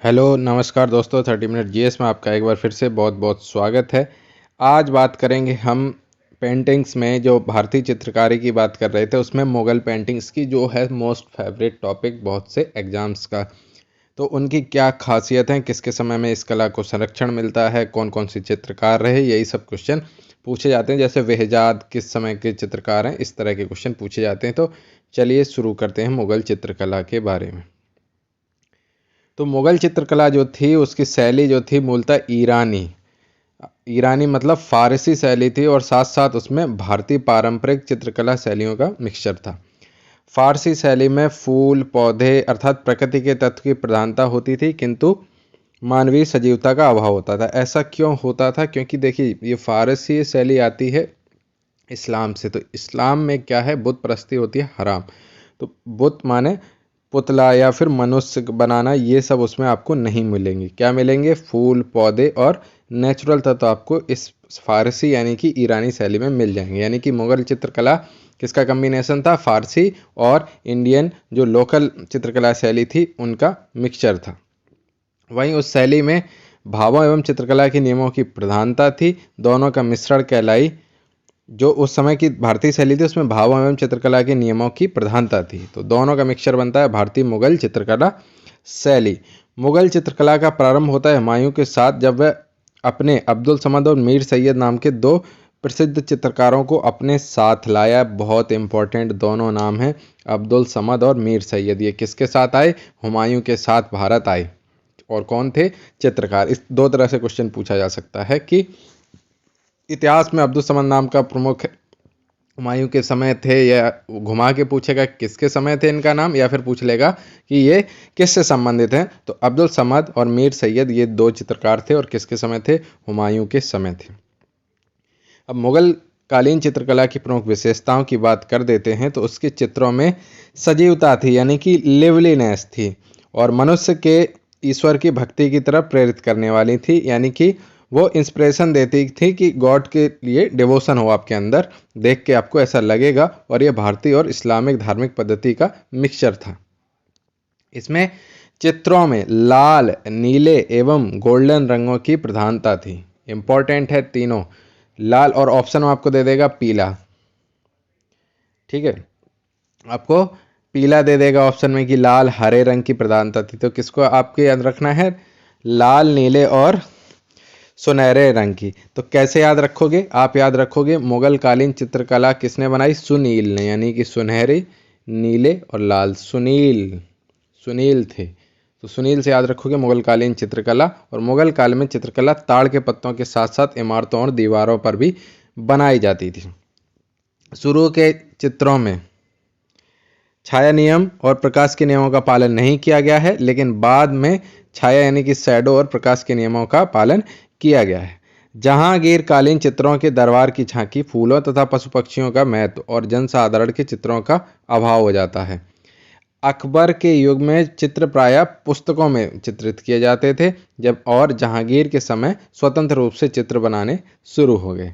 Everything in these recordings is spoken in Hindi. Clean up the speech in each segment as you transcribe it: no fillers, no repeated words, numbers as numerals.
हेलो नमस्कार दोस्तों, 30 मिनट जीएस में आपका एक बार फिर से बहुत बहुत स्वागत है। आज बात करेंगे हम पेंटिंग्स में, जो भारतीय चित्रकारी की बात कर रहे थे उसमें मुग़ल पेंटिंग्स की, जो है मोस्ट फेवरेट टॉपिक बहुत से एग्जाम्स का। तो उनकी क्या खासियत है, किसके समय में इस कला को संरक्षण मिलता है, कौन कौन सी चित्रकार रहे, यही सब क्वेश्चन पूछे जाते हैं। जैसे बेहजाद किस समय के चित्रकार हैं, इस तरह के क्वेश्चन पूछे जाते हैं। तो चलिए शुरू करते हैं मुग़ल चित्रकला के बारे में। तो मुग़ल चित्रकला जो थी उसकी शैली जो थी मूलतः ईरानी ईरानी मतलब फ़ारसी शैली थी, और साथ साथ उसमें भारतीय पारंपरिक चित्रकला शैलियों का मिक्सचर था। फ़ारसी शैली में फूल पौधे अर्थात प्रकृति के तत्व की प्रधानता होती थी, किंतु मानवीय सजीवता का अभाव होता था। ऐसा क्यों होता था? क्योंकि देखिए, ये फ़ारसी शैली आती है इस्लाम से। तो इस्लाम में क्या है, बुत परस्ती होती है हराम। तो बुत माने पुतला या फिर मनुष्य बनाना, ये सब उसमें आपको नहीं मिलेंगे। क्या मिलेंगे? फूल पौधे और नेचुरल तत्व आपको इस फारसी यानी कि ईरानी शैली में मिल जाएंगे। यानी कि मुग़ल चित्रकला किसका कम्बिनेशन था? फारसी और इंडियन जो लोकल चित्रकला शैली थी उनका मिक्सचर था। वहीं उस शैली में भावों एवं चित्रकला के नियमों की प्रधानता थी, दोनों का मिश्रण कहलाई। जो उस समय की भारतीय शैली थी उसमें भावों एवं चित्रकला के नियमों की प्रधानता थी, तो दोनों का मिक्सचर बनता है भारतीय मुग़ल चित्रकला शैली। मुग़ल चित्रकला का प्रारंभ होता है हुमायूं के साथ, जब वह अपने अब्दुल समद और मीर सैयद नाम के दो प्रसिद्ध चित्रकारों को अपने साथ लाया। बहुत इंपॉर्टेंट दोनों नाम हैं, अब्दुल समद और मीर सैयद। ये किसके साथ आए? हुमायूं के साथ भारत आए। और कौन थे? चित्रकार। इस दो तरह से क्वेश्चन पूछा जा सकता है कि इतिहास में अब्दुल समद नाम का प्रमुख हुमायूं के समय थे, या घुमा के पूछेगा किसके समय थे इनका नाम, या फिर पूछ लेगा कि ये किससे संबंधित हैं। तो अब्दुल समद और मीर सैयद ये दो चित्रकार थे, और किसके समय थे? हुमायूं के समय थे। अब मुग़ल कालीन चित्रकला की प्रमुख विशेषताओं की बात कर देते हैं। तो उसके चित्रों में सजीवता थी, यानी कि लिवलीनेस थी, और मनुष्य के ईश्वर की भक्ति की तरफ प्रेरित करने वाली थी। यानी कि वो इंस्पिरेशन देती थी कि गॉड के लिए डिवोशन हो आपके अंदर, देख के आपको ऐसा लगेगा। और ये भारतीय और इस्लामिक धार्मिक पद्धति का मिक्सचर था। इसमें चित्रों में लाल नीले एवं गोल्डन रंगों की प्रधानता थी। इंपॉर्टेंट है तीनों। लाल, और ऑप्शन में आपको दे देगा पीला। ठीक है, आपको पीला दे देगा ऑप्शन में कि लाल हरे रंग की प्रधानता थी। तो किसको आपको याद रखना है? लाल नीले और सुनहरे रंग की। तो कैसे याद रखोगे? आप याद रखोगे मुग़ल कालीन चित्रकला किसने बनाई? सुनील ने, यानी कि सुनहरे नीले और लाल। सुनील थे। तो सुनील से याद रखोगे मुग़ल कालीन चित्रकला। और मुग़ल काल में चित्रकला ताड़ के पत्तों के साथ साथ इमारतों और दीवारों पर भी बनाई जाती थी। शुरू के चित्रों में छाया नियम और प्रकाश के नियमों का पालन नहीं किया गया है, लेकिन बाद में छाया यानी कि शैडो और प्रकाश के नियमों का पालन किया गया है। जहांगीर कालीन चित्रों के दरबार की झांकी फूलों तथा पशु पक्षियों का महत्व और जनसाधारण के चित्रों का अभाव हो जाता है। अकबर के युग में चित्र प्रायः पुस्तकों में चित्रित किए जाते थे, जब और जहांगीर के समय स्वतंत्र रूप से चित्र बनाने शुरू हो गए।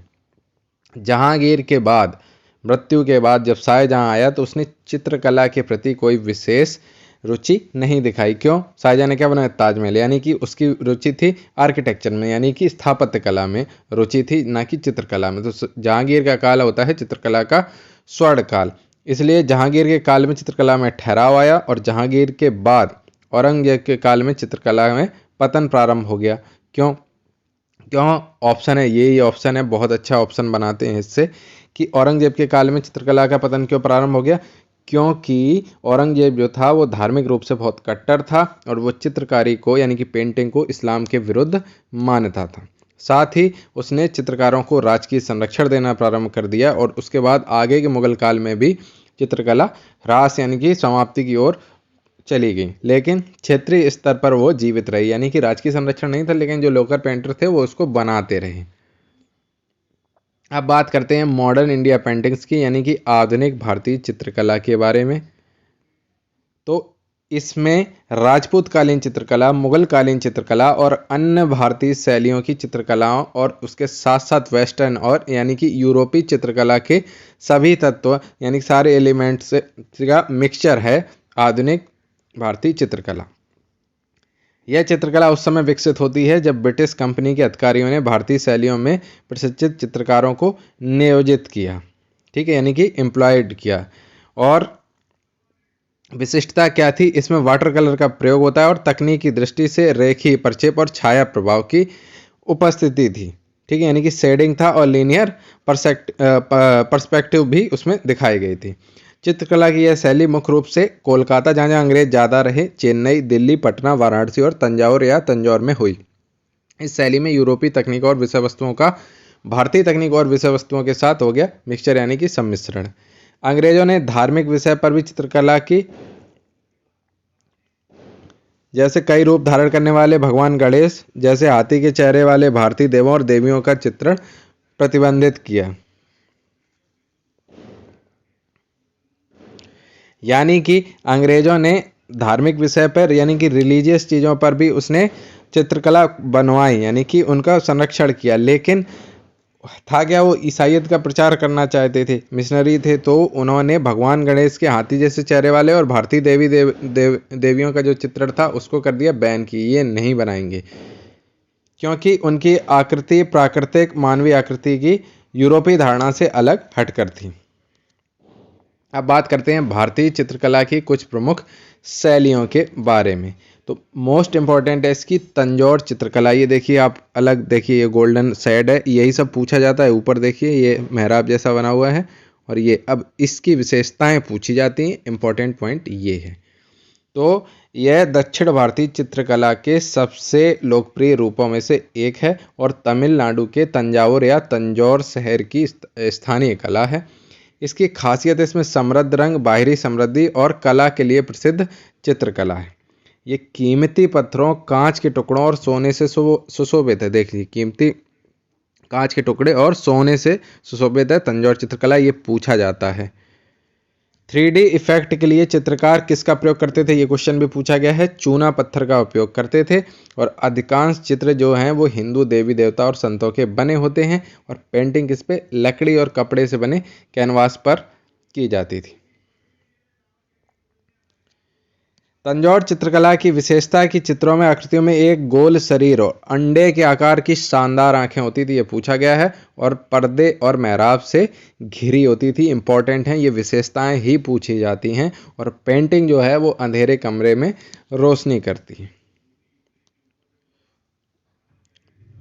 जहांगीर के बाद, मृत्यु के बाद जब शाहजहां आया तो उसने चित्रकला के प्रति कोई विशेष रुचि नहीं दिखाई। क्यों? शाहजहां ने क्या बनाया? ताजमहल। यानी कि उसकी रुचि थी आर्किटेक्चर में, यानी कि स्थापत्य कला में रुचि थी, ना कि चित्रकला में। तो जहांगीर का काल होता है चित्रकला का स्वर्ण काल। इसलिए जहांगीर के काल में चित्रकला में ठहराव आया, और जहांगीर के बाद औरंगजेब के काल में चित्रकला में पतन प्रारंभ हो गया। क्यों? ऑप्शन है, यही ऑप्शन है, बहुत अच्छा ऑप्शन बनाते हैं इससे, कि औरंगजेब के काल में चित्रकला का पतन क्यों प्रारंभ हो गया? क्योंकि औरंगजेब जो था वो धार्मिक रूप से बहुत कट्टर था, और वो चित्रकारी को यानी कि पेंटिंग को इस्लाम के विरुद्ध मानता था। साथ ही उसने चित्रकारों को राजकीय संरक्षण देना प्रारंभ कर दिया, और उसके बाद आगे के मुगल काल में भी चित्रकला ह्रास यानी कि समाप्ति की ओर चली गई, लेकिन क्षेत्रीय स्तर पर वो जीवित रही। यानी कि राजकीय संरक्षण नहीं था, लेकिन जो लोकल पेंटर थे वो उसको बनाते रहे। अब बात करते हैं मॉडर्न इंडिया पेंटिंग्स की, यानी कि आधुनिक भारतीय चित्रकला के बारे में। तो इसमें राजपूत कालीन चित्रकला, मुगल कालीन चित्रकला और अन्य भारतीय शैलियों की चित्रकलाओं, और उसके साथ साथ वेस्टर्न और यानी कि यूरोपीय चित्रकला के सभी तत्व यानी सारे एलिमेंट्स का मिक्सचर है आधुनिक भारतीय चित्रकला। यह चित्रकला उस समय विकसित होती है जब ब्रिटिश कंपनी के अधिकारियों ने भारतीय शैलियों में प्रशिक्षित चित्रकारों को नियोजित किया, ठीक है, यानी कि एम्प्लॉयड किया। और विशिष्टता क्या थी, इसमें वाटर कलर का प्रयोग होता है और तकनीकी दृष्टि से रेखीय प्रक्षेप और छाया प्रभाव की उपस्थिति थी, ठीक है, यानी कि शेडिंग था और लीनियर पर्सपेक्टिव भी उसमें दिखाई गई थी। चित्रकला की यह शैली मुख्य रूप से कोलकाता, जहाँ जहाँ अंग्रेज ज़्यादा रहे, चेन्नई, दिल्ली, पटना, वाराणसी और तंजावुर या तंजौर में हुई। इस शैली में यूरोपीय तकनीक और विषय वस्तुओं का भारतीय तकनीक और विषय वस्तुओं के साथ हो गया मिक्सचर, यानी कि सम्मिश्रण। अंग्रेजों ने धार्मिक विषय पर भी चित्रकला की, जैसे कई रूप धारण करने वाले भगवान गणेश जैसे हाथी के चेहरे वाले भारतीय देवों और देवियों का चित्रण प्रतिबंधित किया। यानी कि अंग्रेजों ने धार्मिक विषय पर, यानी कि रिलीजियस चीज़ों पर भी उसने चित्रकला बनवाई, यानी कि उनका संरक्षण किया। लेकिन था क्या, वो ईसाईयत का प्रचार करना चाहते थे, मिशनरी थे, तो उन्होंने भगवान गणेश के हाथी जैसे चेहरे वाले और भारतीय देवियों का जो चित्रण था उसको कर दिया बैन, की ये नहीं बनाएंगे, क्योंकि उनकी आकृति प्राकृतिक मानवीय आकृति की यूरोपीय धारणा से अलग हटकर थी। अब बात करते हैं भारतीय चित्रकला की कुछ प्रमुख शैलियों के बारे में। तो मोस्ट इम्पॉर्टेंट है इसकी तंजौर चित्रकला। ये देखिए आप, अलग देखिए, ये गोल्डन शेड है, यही सब पूछा जाता है। ऊपर देखिए ये मेहराब जैसा बना हुआ है, और ये अब इसकी विशेषताएं पूछी जाती हैं। इम्पॉर्टेंट पॉइंट ये है। तो यह दक्षिण भारतीय चित्रकला के सबसे लोकप्रिय रूपों में से एक है और तमिलनाडु के तंजावुर या तंजौर शहर की स्थानीय कला है। इसकी खासियत इसमें समृद्ध रंग, बाहरी समृद्धि और कला के लिए प्रसिद्ध चित्रकला है। ये कीमती पत्थरों, कांच के टुकड़ों और सोने से सुशोभित है। देखिए, कीमती कांच के टुकड़े और सोने से सुशोभित है तंजौर चित्रकला, ये पूछा जाता है। 3D इफेक्ट के लिए चित्रकार किसका प्रयोग करते थे, ये क्वेश्चन भी पूछा गया है। चूना पत्थर का उपयोग करते थे और अधिकांश चित्र जो हैं वो हिंदू देवी देवता और संतों के बने होते हैं और पेंटिंग किस पे, लकड़ी और कपड़े से बने कैनवास पर की जाती थी। तंजौर चित्रकला की विशेषता है कि चित्रों में आकृतियों में एक गोल शरीर और अंडे के आकार की शानदार आंखें होती थी, ये पूछा गया है, और पर्दे और मेहराब से घिरी होती थी। इंपॉर्टेंट हैं, ये विशेषताएं ही पूछी जाती हैं। और पेंटिंग जो है वो अंधेरे कमरे में रोशनी करती है।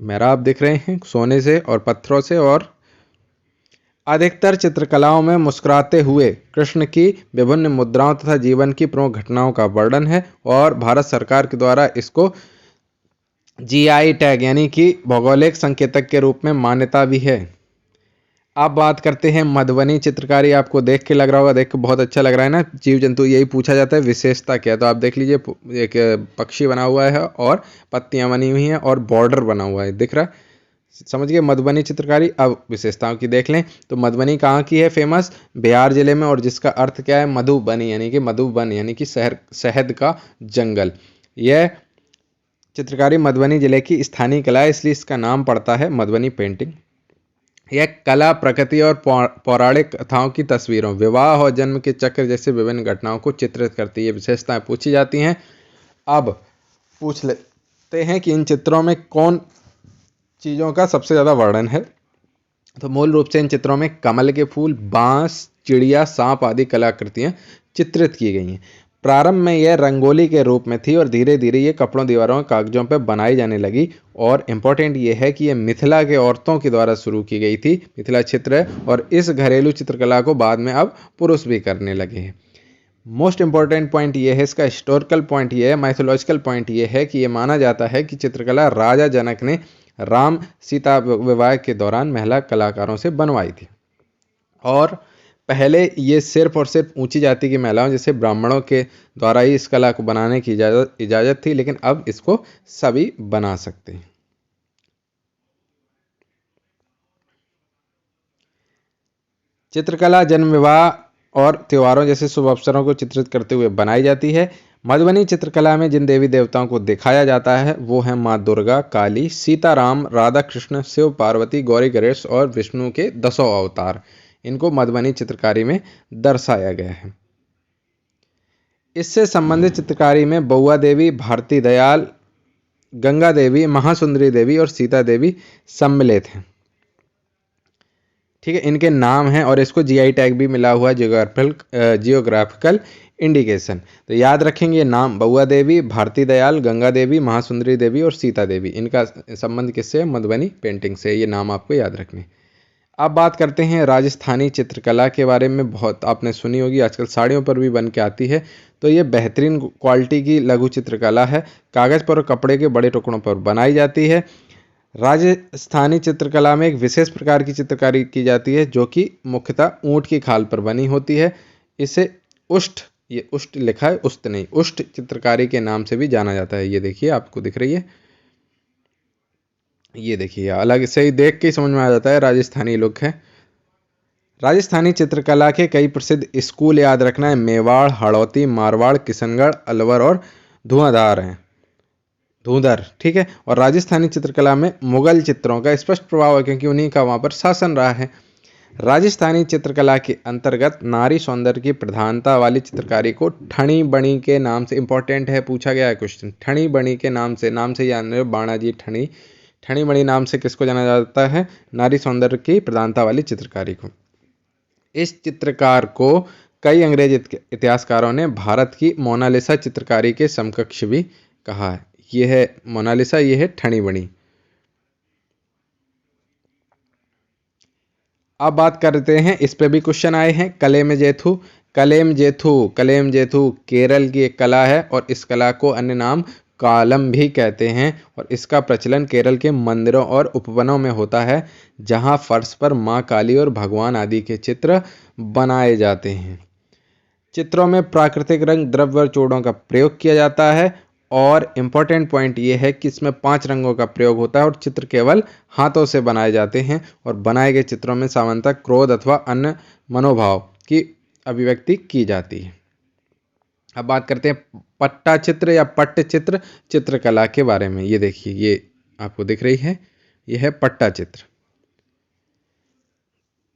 मेहराब दिख रहे हैं सोने से और पत्थरों से। और अधिकतर चित्रकलाओं में मुस्कुराते हुए कृष्ण की विभिन्न मुद्राओं तथा जीवन की प्रमुख घटनाओं का वर्णन है और भारत सरकार के द्वारा इसको जीआई टैग, यानी कि भौगोलिक संकेतक के रूप में मान्यता भी है। अब बात करते हैं मधुबनी चित्रकारी। आपको देख के लग रहा होगा, देख के बहुत अच्छा लग रहा है ना, जीव जंतु, यही पूछा जाता है विशेषता क्या है। तो आप देख लीजिए, एक पक्षी बना हुआ है और पत्तियां बनी हुई हैं और बॉर्डर बना हुआ है, दिख रहा है, समझ गए मधुबनी चित्रकारी। अब विशेषताओं की देख लें तो मधुबनी कहाँ की है फेमस, बिहार जिले में, और जिसका अर्थ क्या है, मधुबनी, यानी कि मधुबन, यानी कि शहद का जंगल। यह चित्रकारी मधुबनी जिले की स्थानीय कला है, इसलिए इसका नाम पड़ता है मधुबनी पेंटिंग। यह कला प्रकृति और पौराणिक कथाओं की तस्वीरों, विवाह और जन्म के चक्र जैसे विभिन्न घटनाओं को चित्रित करती है। विशेषताएं पूछी जाती हैं। अब पूछ लेते हैं कि इन चित्रों में कौन चीज़ों का सबसे ज़्यादा वर्णन है। तो मूल रूप से इन चित्रों में कमल के फूल, बांस, चिड़िया, सांप आदि कलाकृतियां चित्रित की गई हैं। प्रारंभ में यह रंगोली के रूप में थी और धीरे धीरे ये कपड़ों, दीवारों, कागजों पर बनाई जाने लगी। और इम्पोर्टेंट ये है कि ये मिथिला के औरतों के द्वारा शुरू की गई थी, मिथिला चित्र है, और इस घरेलू चित्रकला को बाद में अब पुरुष भी करने लगे हैं। मोस्ट इंपॉर्टेंट पॉइंट ये है, इसका हिस्टोरिकल पॉइंट ये है, माइथोलॉजिकल पॉइंट ये है कि ये माना जाता है कि चित्रकला राजा जनक ने राम सीता विवाह के दौरान महिला कलाकारों से बनवाई थी। और पहले ये सिर्फ और सिर्फ ऊंची जाति की महिलाओं जैसे ब्राह्मणों के द्वारा ही इस कला को बनाने की इजाज़त थी, लेकिन अब इसको सभी बना सकते हैं। चित्रकला जन्म, विवाह और त्योहारों जैसे शुभ अवसरों को चित्रित करते हुए बनाई जाती है। मधुबनी चित्रकला में जिन देवी देवताओं को दिखाया जाता है वो हैं माँ दुर्गा, काली, सीताराम, राधा कृष्ण, शिव पार्वती, गौरी गणेश और विष्णु के 10 अवतार। इनको मधुबनी चित्रकारी में दर्शाया गया है। इससे संबंधित चित्रकारी में बउआ देवी, भारती दयाल, गंगा देवी, महासुंदरी देवी और सीता देवी सम्मिलित हैं। ठीक है, इनके नाम हैं और इसको जीआई टैग भी मिला हुआ है, जियोग्राफिकल इंडिकेशन। तो याद रखेंगे ये नाम, बउआ देवी, भारती दयाल, गंगा देवी, महासुंदरी देवी और सीता देवी, इनका संबंध किससे है? मधुबनी पेंटिंग से। ये नाम आपको याद रखने। अब बात करते हैं राजस्थानी चित्रकला के बारे में। बहुत आपने सुनी होगी, आजकल साड़ियों पर भी बन के आती है। तो ये बेहतरीन क्वालिटी की लघु चित्रकला है, कागज़ पर और कपड़े के बड़े टुकड़ों पर बनाई जाती है। राजस्थानी चित्रकला में एक विशेष प्रकार की चित्रकारी की जाती है जो कि मुख्यतः ऊंट की खाल पर बनी होती है। इसे उष्ट, ये उष्ट लिखा है, उष्ट नहीं, उष्ट चित्रकारी के नाम से भी जाना जाता है। ये देखिए, आपको दिख रही है, ये देखिए, अलग से ही देख के ही समझ में आ जाता है राजस्थानी लुक है। राजस्थानी चित्रकला के कई प्रसिद्ध स्कूल याद रखना है, मेवाड़, हड़ौती, मारवाड़, किशनगढ़, अलवर और धुआंधार हैं, धुंधर। ठीक है, और राजस्थानी चित्रकला में मुगल चित्रों का स्पष्ट प्रभाव है क्योंकि उन्हीं का वहाँ पर शासन रहा है। राजस्थानी चित्रकला के अंतर्गत नारी सौंदर्य की प्रधानता वाली चित्रकारी को ठणी बणी के नाम से, इंपॉर्टेंट है, पूछा गया है क्वेश्चन, ठणी बणी के नाम से जान रहे हो, बाणाजी ठणी, ठणी बणी नाम से किसको जाना जाता है? नारी सौंदर्य की प्रधानता वाली चित्रकारी को। इस चित्रकार को कई अंग्रेज इतिहासकारों ने भारत की मोनालिसा चित्रकारी के समकक्ष भी कहा है। ये है मोनालिसा, ये है ठणी बणी। अब बात करते हैं, इस पे भी क्वेश्चन आए हैं, कलेमजेथु। कलेमजेथु केरल की एक कला है और इस कला को अन्य नाम कालम भी कहते हैं और इसका प्रचलन केरल के मंदिरों और उपवनों में होता है जहां फर्श पर मां काली और भगवान आदि के चित्र बनाए जाते हैं। चित्रों में प्राकृतिक रंग, द्रव्य और चूड़ों का प्रयोग किया जाता है और इम्पॉर्टेंट पॉइंट ये है कि इसमें 5 रंगों का प्रयोग होता है और चित्र केवल हाथों से बनाए जाते हैं और बनाए गए चित्रों में सामान्यतः क्रोध अथवा अन्य मनोभाव की अभिव्यक्ति की जाती है। अब बात करते हैं पट्टा चित्र या पट्टचित्र चित्रकला के बारे में। ये देखिए, ये आपको दिख रही है, ये है पट्टा चित्र।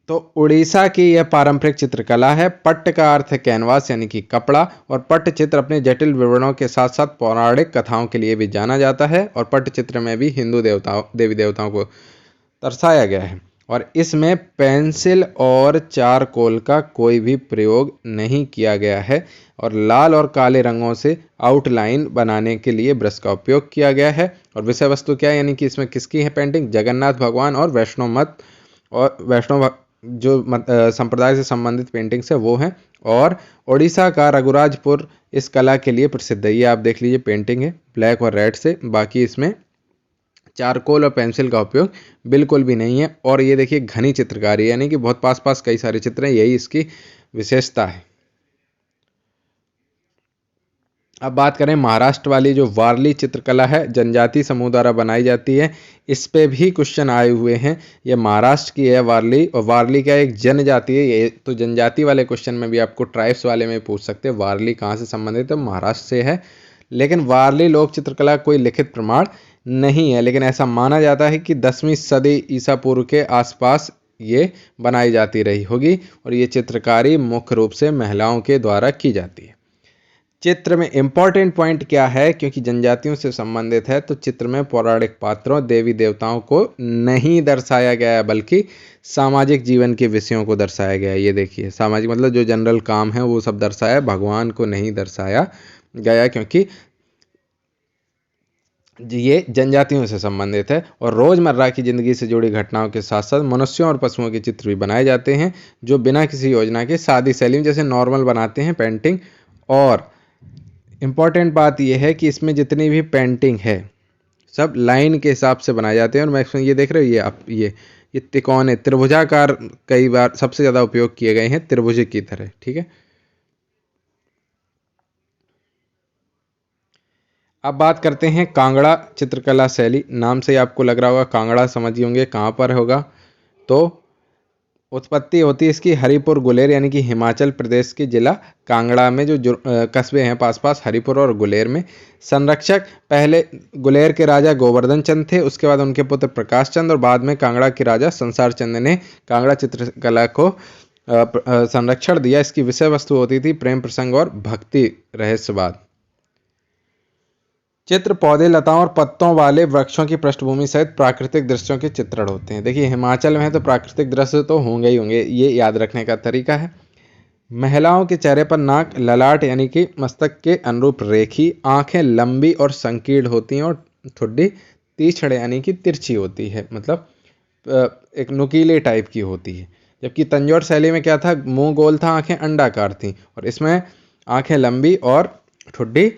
तो उड़ीसा की यह पारंपरिक चित्रकला है। पट्ट का अर्थ है कैनवास यानी कि कपड़ा और पट्टचित्र अपने जटिल विवरणों के साथ साथ पौराणिक कथाओं के लिए भी जाना जाता है और पट्टचित्र में भी हिंदू देवी देवताओं को दर्शाया गया है और इसमें पेंसिल और चारकोल का कोई भी प्रयोग नहीं किया गया है और लाल और काले रंगों से आउटलाइन बनाने के लिए ब्रश का उपयोग किया गया है। और विषय वस्तु क्या है, यानी कि इसमें किसकी है पेंटिंग? जगन्नाथ भगवान और वैष्णव मत और वैष्णव जो संप्रदाय से संबंधित पेंटिंग्स है वो हैं। और उड़ीसा का रघुराजपुर इस कला के लिए प्रसिद्ध है। ये आप देख लीजिए, पेंटिंग है ब्लैक और रेड से, बाकी इसमें चारकोल और पेंसिल का उपयोग बिल्कुल भी नहीं है। और ये देखिए घनी चित्रकारी, यानी कि बहुत पास पास कई सारे चित्र हैं, यही इसकी विशेषता है। अब बात करें महाराष्ट्र वाली जो वारली चित्रकला है, जनजाति समूह द्वारा बनाई जाती है। इस पे भी क्वेश्चन आए हुए हैं। ये महाराष्ट्र की है वारली और वारली क्या एक जनजाति है। ये तो जनजाति वाले क्वेश्चन में भी आपको ट्राइब्स वाले में पूछ सकते हैं वारली कहाँ से संबंधित है, महाराष्ट्र से है। लेकिन वारली लोक चित्रकला कोई लिखित प्रमाण नहीं है, लेकिन ऐसा माना जाता है कि 10वीं सदी ईसा पूर्व के आसपास ये बनाई जाती रही होगी और ये चित्रकारी मुख्य रूप से महिलाओं के द्वारा की जाती है। चित्र में इंपॉर्टेंट पॉइंट क्या है, क्योंकि जनजातियों से संबंधित है तो चित्र में पौराणिक पात्रों, देवी देवताओं को नहीं दर्शाया गया है बल्कि सामाजिक जीवन के विषयों को दर्शाया गया है। ये देखिए, सामाजिक मतलब जो जनरल काम है वो सब दर्शाया, भगवान को नहीं दर्शाया गया क्योंकि ये जनजातियों से संबंधित है। और रोजमर्रा की जिंदगी से जुड़ी घटनाओं के साथ साथ मनुष्यों और पशुओं के चित्र भी बनाए जाते हैं जो बिना किसी योजना के सादी शैली में जैसे नॉर्मल बनाते हैं पेंटिंग। और इम्पॉर्टेंट बात यह है कि इसमें जितनी भी पेंटिंग है सब लाइन के हिसाब से बनाए जाते हैं और मैक्सिमम ये देख रहे हो, ये आप ये त्रिकोण है, त्रिभुजाकार कई बार सबसे ज़्यादा उपयोग किए गए हैं त्रिभुज की तरह। ठीक है, अब बात करते हैं कांगड़ा चित्रकला शैली। नाम से ही आपको लग रहा होगा कांगड़ा, समझ होंगे कहाँ पर होगा। तो उत्पत्ति होती है इसकी हरिपुर गुलेर यानी कि हिमाचल प्रदेश के जिला कांगड़ा में जो कस्बे हैं पास पास हरिपुर और गुलेर में। संरक्षक पहले गुलेर के राजा गोवर्धन चंद थे, उसके बाद उनके पुत्र प्रकाश चंद और बाद में कांगड़ा के राजा संसार चंद ने कांगड़ा चित्रकला को संरक्षण दिया। इसकी विषय वस्तु होती थी प्रेम प्रसंग और भक्ति रहस्यवाद। चित्र पौधे, लताओं और पत्तों वाले वृक्षों की पृष्ठभूमि सहित प्राकृतिक दृश्यों के चित्रण होते हैं। देखिए हिमाचल में है तो प्राकृतिक दृश्य तो होंगे ही होंगे, ये याद रखने का तरीका है। महिलाओं के चेहरे पर नाक, ललाट यानी कि मस्तक के अनुरूप रेखी, आंखें लंबी और संकीर्ण होती हैं और ठुड्डी तीक्ष्ण यानी कि तिरछी होती है, मतलब एक नुकीले टाइप की होती है। जबकि तंजौर शैली में क्या था, मुंह गोल था, आंखें अंडाकार थीं, और इसमें आंखें लंबी और ठुड्डी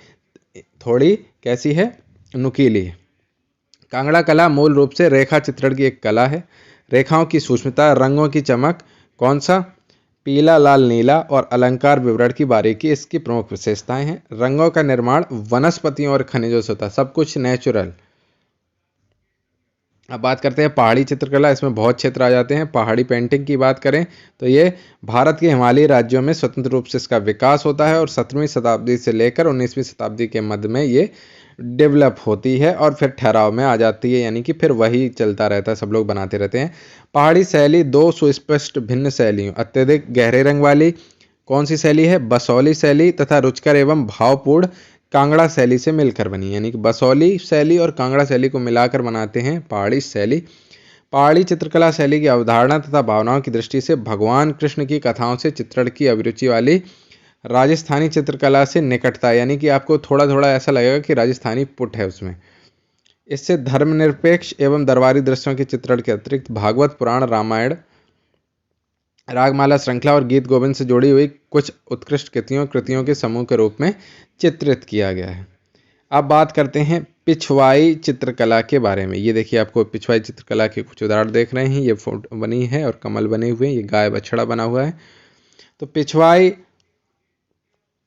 थोड़ी कैसी है, नुकीली है। कांगड़ा कला मूल रूप से रेखा चित्रण की एक कला है। रेखाओं की सूक्ष्मता, रंगों की चमक, कौन सा, पीला, लाल, नीला, और अलंकार विवरण की बारीकी इसकी प्रमुख विशेषताएं हैं। रंगों का निर्माण वनस्पतियों और खनिजों से होता है, सब कुछ नेचुरल। अब बात करते हैं पहाड़ी चित्रकला, इसमें बहुत क्षेत्र आ जाते हैं। पहाड़ी पेंटिंग की बात करें तो ये भारत के हिमालयी राज्यों में स्वतंत्र रूप से इसका विकास होता है और 17वीं शताब्दी से लेकर 19वीं शताब्दी के मध्य में ये डेवलप होती है और फिर ठहराव में आ जाती है, यानी कि फिर वही चलता रहता है, सब लोग बनाते रहते हैं। पहाड़ी शैली दो सुस्पष्ट भिन्न शैलियों, अत्यधिक गहरे रंग वाली कौन सी शैली है, बसौली शैली, तथा रुचिकर एवं भावपूर्ण कांगड़ा शैली से मिलकर बनी, यानी कि बसौली शैली और कांगड़ा शैली को मिलाकर बनाते हैं पहाड़ी शैली। पहाड़ी चित्रकला शैली की अवधारणा तथा भावनाओं की दृष्टि से भगवान कृष्ण की कथाओं से चित्रण की अभिरुचि वाली राजस्थानी चित्रकला से निकटता, यानी कि आपको थोड़ा थोड़ा ऐसा लगेगा कि राजस्थानी पुट है उसमें। इससे धर्मनिरपेक्ष एवं दरबारी दृश्यों के चित्रण के अतिरिक्त भागवत पुराण, रामायण, रागमाला श्रृंखला और गीत गोविंद से जुड़ी हुई कुछ उत्कृष्ट कृतियों के समूह के रूप में चित्रित किया गया है। अब बात करते हैं पिछवाई चित्रकला के बारे में। ये देखिए आपको पिछवाई चित्रकला के कुछ उदाहरण देख रहे हैं, ये फोटो बनी है और कमल बने हुए हैं, ये गाय बछड़ा बना हुआ है। तो पिछवाई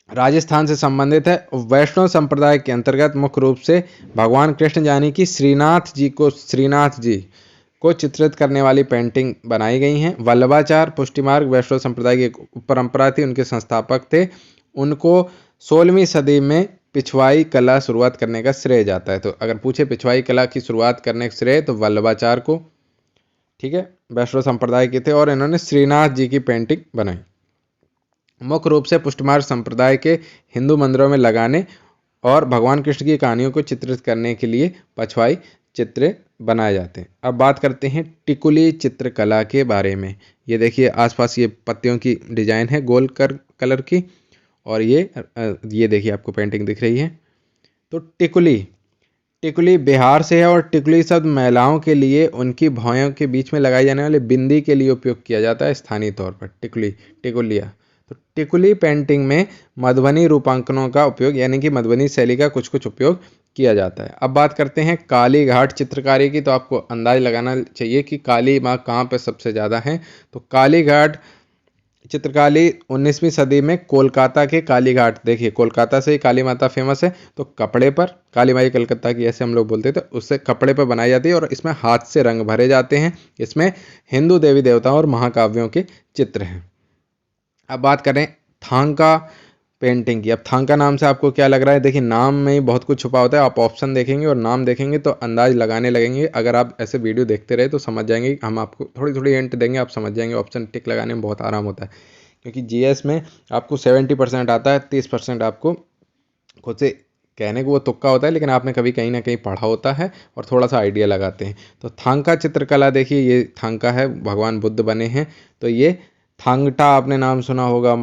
राजस्थान से संबंधित है। वैष्णव संप्रदाय के अंतर्गत मुख्य रूप से भगवान कृष्ण यानी कि श्रीनाथ जी को चित्रित करने वाली पेंटिंग बनाई गई हैं। वल्लभाचार्य पुष्टिमार्ग वैष्णव संप्रदाय की एक परंपरा थी, उनके संस्थापक थे। उनको 16वीं सदी में पिछवाई कला शुरुआत करने का श्रेय जाता है। तो अगर पूछे पिछवाई कला की शुरुआत करने का श्रेय तो वल्लभाचार्य को, ठीक है, वैष्णव संप्रदाय के थे और इन्होंने श्रीनाथ जी की पेंटिंग बनाई। मुख्य रूप से पुष्टिमार्ग संप्रदाय के हिंदू मंदिरों में लगाने और भगवान कृष्ण की कहानियों को चित्रित करने के लिए पिछवाई चित्र बनाए जाते हैं। अब बात करते हैं टिकुली चित्रकला के बारे में। ये देखिए आसपास ये पत्तियों की डिजाइन है गोल कलर की, और ये देखिए आपको पेंटिंग दिख रही है। तो टिकुली बिहार से है और टिकुली शब्द महिलाओं के लिए उनकी भौहों के बीच में लगाई जाने वाली बिंदी के लिए उपयोग किया जाता है स्थानीय तौर पर, टिकुलिया। तो टिकुली पेंटिंग में मधुबनी रूपांकनों का उपयोग, यानी कि मधुबनी शैली का कुछ कुछ उपयोग किया जाता है। अब बात करते हैं काली घाट चित्रकारी की। तो आपको अंदाज लगाना चाहिए कि काली माँ कहाँ पर सबसे ज़्यादा है। तो काली घाट चित्रकारी 19वीं सदी में कोलकाता के काली घाट, देखिए कोलकाता से ही काली माता फेमस है, तो कपड़े पर काली माई कलकत्ता की ऐसे हम लोग बोलते थे, उससे कपड़े पर बनाई जाती है और इसमें हाथ से रंग भरे जाते हैं। इसमें हिंदू देवी देवताओं और महाकाव्यों के चित्र हैं। अब बात करें थांका पेंटिंग की। अब थांका नाम से आपको क्या लग रहा है, देखिए नाम में ही बहुत कुछ छुपा होता है। आप ऑप्शन देखेंगे और नाम देखेंगे तो अंदाज लगाने लगेंगे। अगर आप ऐसे वीडियो देखते रहे तो समझ जाएंगे, हम आपको थोड़ी थोड़ी हिंट देंगे, आप समझ जाएंगे। ऑप्शन टिक लगाने में बहुत आराम होता है, क्योंकि जीएस में आपको 70% आता है, 30% आपको खुद से कहने को वो तुक्का होता है, लेकिन आपने कभी कहीं ना कहीं पढ़ा होता है और थोड़ा सा आइडिया लगाते हैं। तो थांका चित्रकला देखिए, ये थांका है, भगवान बुद्ध बने हैं। तो ये थांगटा आपने नाम सुना होगा,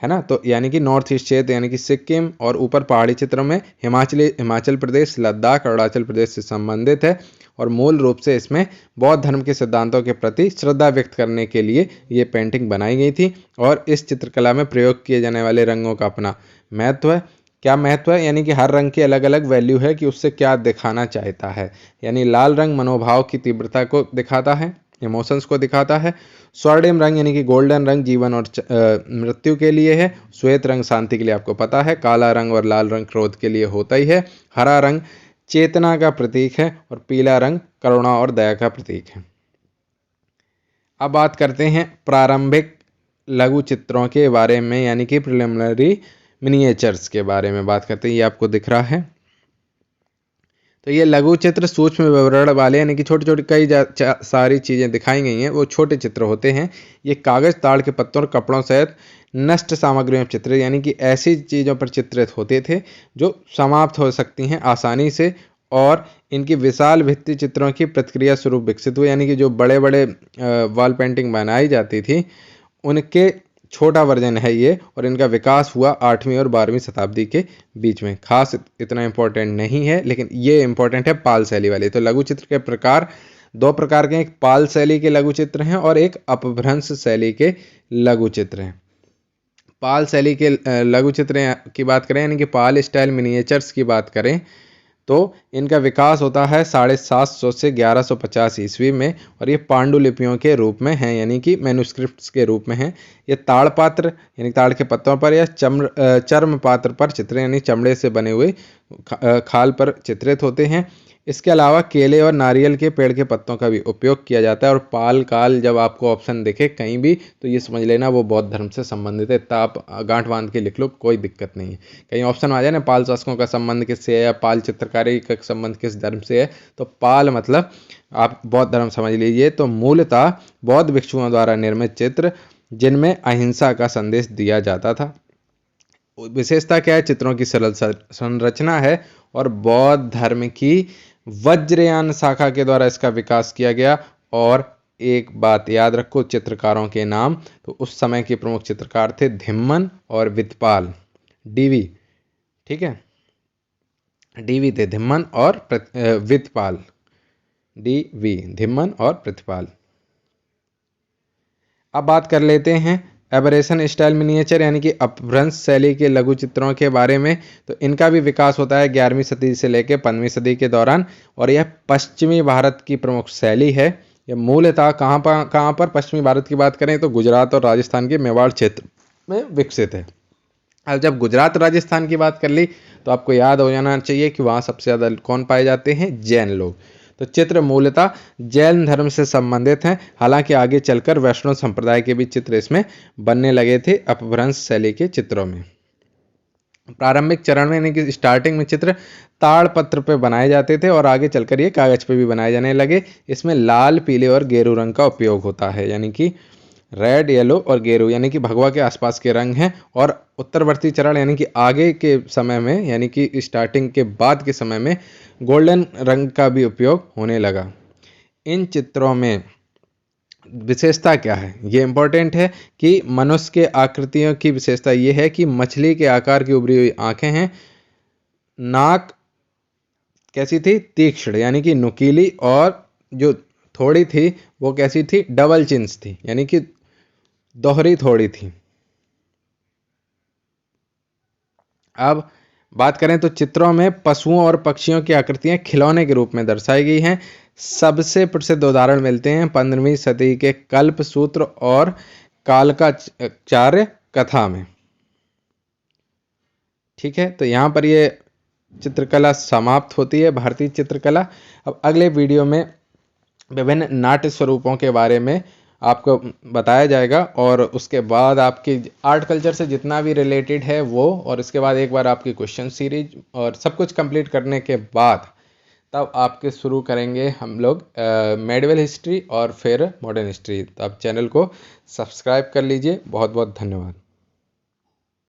है ना। तो यानी कि नॉर्थ ईस्ट क्षेत्र, यानी कि सिक्किम और ऊपर पहाड़ी क्षेत्रों में हिमाचल प्रदेश, लद्दाख, अरुणाचल प्रदेश से संबंधित है। और मूल रूप से इसमें बौद्ध धर्म के सिद्धांतों के प्रति श्रद्धा व्यक्त करने के लिए ये पेंटिंग बनाई गई थी। और इस चित्रकला में प्रयोग किए जाने वाले रंगों का अपना महत्व है। क्या महत्व है, यानी कि हर रंग की अलग अलग वैल्यू है कि उससे क्या दिखाना चाहता है। यानी लाल रंग मनोभाव की तीव्रता को दिखाता है, इमोशंस को दिखाता है। स्वर्णिम रंग यानी कि गोल्डन रंग जीवन और मृत्यु के लिए है। श्वेत रंग शांति के लिए आपको पता है। काला रंग और लाल रंग क्रोध के लिए होता ही है। हरा रंग चेतना का प्रतीक है और पीला रंग करुणा और दया का प्रतीक है। अब बात करते हैं प्रारंभिक लघु चित्रों के बारे में, यानी कि प्रिलिमिनरी मिनिएचर्स के बारे में बात करते हैं। ये आपको दिख रहा है। तो ये लघु चित्र सूक्ष्म विवरण वाले यानी कि छोटी छोटी कई सारी चीज़ें दिखाई गई हैं, वो छोटे चित्र होते हैं। ये कागज़, ताड़ के पत्तों और कपड़ों सहित नष्ट सामग्रियों पर चित्र यानी कि ऐसी चीज़ों पर चित्रित होते थे जो समाप्त हो सकती हैं आसानी से, और इनकी विशाल भित्ति चित्रों की प्रतिक्रिया स्वरूप विकसित हुए, यानी कि जो बड़े बड़े वॉल पेंटिंग बनाई जाती थी उनके छोटा वर्जन है ये, और इनका विकास हुआ 8वीं और 12वीं शताब्दी के बीच में। खास इतना इम्पोर्टेंट नहीं है, लेकिन ये इम्पोर्टेंट है पाल शैली वाले। तो लघु चित्र के प्रकार दो प्रकार के हैं, एक पाल शैली के लघु चित्र हैं और एक अपभ्रंश शैली के लघु चित्र हैं। पाल शैली के लघु चित्र की बात करें यानी कि पाल स्टाइल मिनिएचर्स की बात करें तो इनका विकास होता है 750 से 1150 ईस्वी में, और ये पांडुलिपियों के रूप में हैं यानी कि मैन्युस्क्रिप्ट्स के रूप में हैं। ये ताड़पात्र यानी ताड़ के पत्तों पर या चर्म पात्र पर चित्र यानी चमड़े से बने हुए खाल पर चित्रित होते हैं। इसके अलावा केले और नारियल के पेड़ के पत्तों का भी उपयोग किया जाता है। और पाल काल जब आपको ऑप्शन दिखे कहीं भी तो ये समझ लेना वो बौद्ध धर्म से संबंधित है, इतना आप गांठ बांध के लिख लो, कोई दिक्कत नहीं है। कहीं ऑप्शन आ जाए ना पाल शासकों का संबंध किससे है या पाल चित्रकारी का संबंध किस धर्म से है, तो पाल मतलब आप बौद्ध धर्म समझ लीजिए। तो मूलतः बौद्ध भिक्षुओं द्वारा निर्मित चित्र जिनमें अहिंसा का संदेश दिया जाता था। विशेषता क्या है? चित्रों की सरल संरचना है और बौद्ध धर्म की वज्रयान शाखा के द्वारा इसका विकास किया गया। और एक बात याद रखो चित्रकारों के नाम, तो उस समय के प्रमुख चित्रकार थे धिम्मन और वितपाल, डीवी, ठीक है, डीवी थे धिम्मन और वितपाल, डीवी धिम्मन और प्रतिपाल। अब बात कर लेते हैं एबरेशन स्टाइल मिनिएचर यानी कि अपभ्रंश शैली के लघु चित्रों के बारे में। तो इनका भी विकास होता है 11वीं सदी से लेकर 15वीं सदी के दौरान, और यह पश्चिमी भारत की प्रमुख शैली है। यह मूलतः कहाँ पर पश्चिमी भारत की बात करें तो गुजरात और राजस्थान के मेवाड़ क्षेत्र में विकसित है। अब जब गुजरात राजस्थान की बात कर ली तो आपको याद हो जाना चाहिए कि वहाँ सबसे ज़्यादा कौन पाए जाते हैं? जैन लोग। तो चित्र मूलतः जैन धर्म से संबंधित हैं, हालांकि आगे चलकर वैष्णव संप्रदाय के भी चित्र इसमें बनने लगे थे अपभ्रंश शैली के चित्रों में। प्रारंभिक चरण में यानी कि स्टार्टिंग में चित्र ताड़ पत्र पे बनाए जाते थे और आगे चलकर ये कागज पे भी बनाए जाने लगे। इसमें लाल, पीले और गेरू रंग का उपयोग होता है, यानी कि रेड, येलो और गेरू यानी कि भगवा के आसपास के रंग हैं। और उत्तरवर्ती चरण यानी कि आगे के समय में यानी कि स्टार्टिंग के बाद के समय में गोल्डन रंग का भी उपयोग होने लगा। इन चित्रों में विशेषता क्या है? ये इंपॉर्टेंट है कि मनुष्य के आकृतियों की विशेषता ये है कि मछली के आकार की उभरी हुई आंखें हैं, नाक कैसी थी? तीक्ष्ण यानी कि नुकीली, और जो थोड़ी थी वो कैसी थी? डबल चिन्स थी यानी कि दोहरी थोड़ी थी। अब बात करें तो चित्रों में पशुओं और पक्षियों की आकृतियां खिलौने के रूप में दर्शाई गई हैं। सबसे प्रसिद्ध उदाहरण मिलते हैं 15वीं सदी के कल्पसूत्र और कालकाचार्य कथा में, ठीक है। तो यहाँ पर ये चित्रकला समाप्त होती है, भारतीय चित्रकला। अब अगले वीडियो में विभिन्न नाट्य स्वरूपों के बारे में आपको बताया जाएगा, और उसके बाद आपकी आर्ट कल्चर से जितना भी रिलेटेड है वो, और इसके बाद एक बार आपकी क्वेश्चन सीरीज और सब कुछ कंप्लीट करने के बाद तब आपके शुरू करेंगे हम लोग मेडिवल हिस्ट्री और फिर मॉडर्न हिस्ट्री। तो आप चैनल को सब्सक्राइब कर लीजिए। बहुत बहुत धन्यवाद।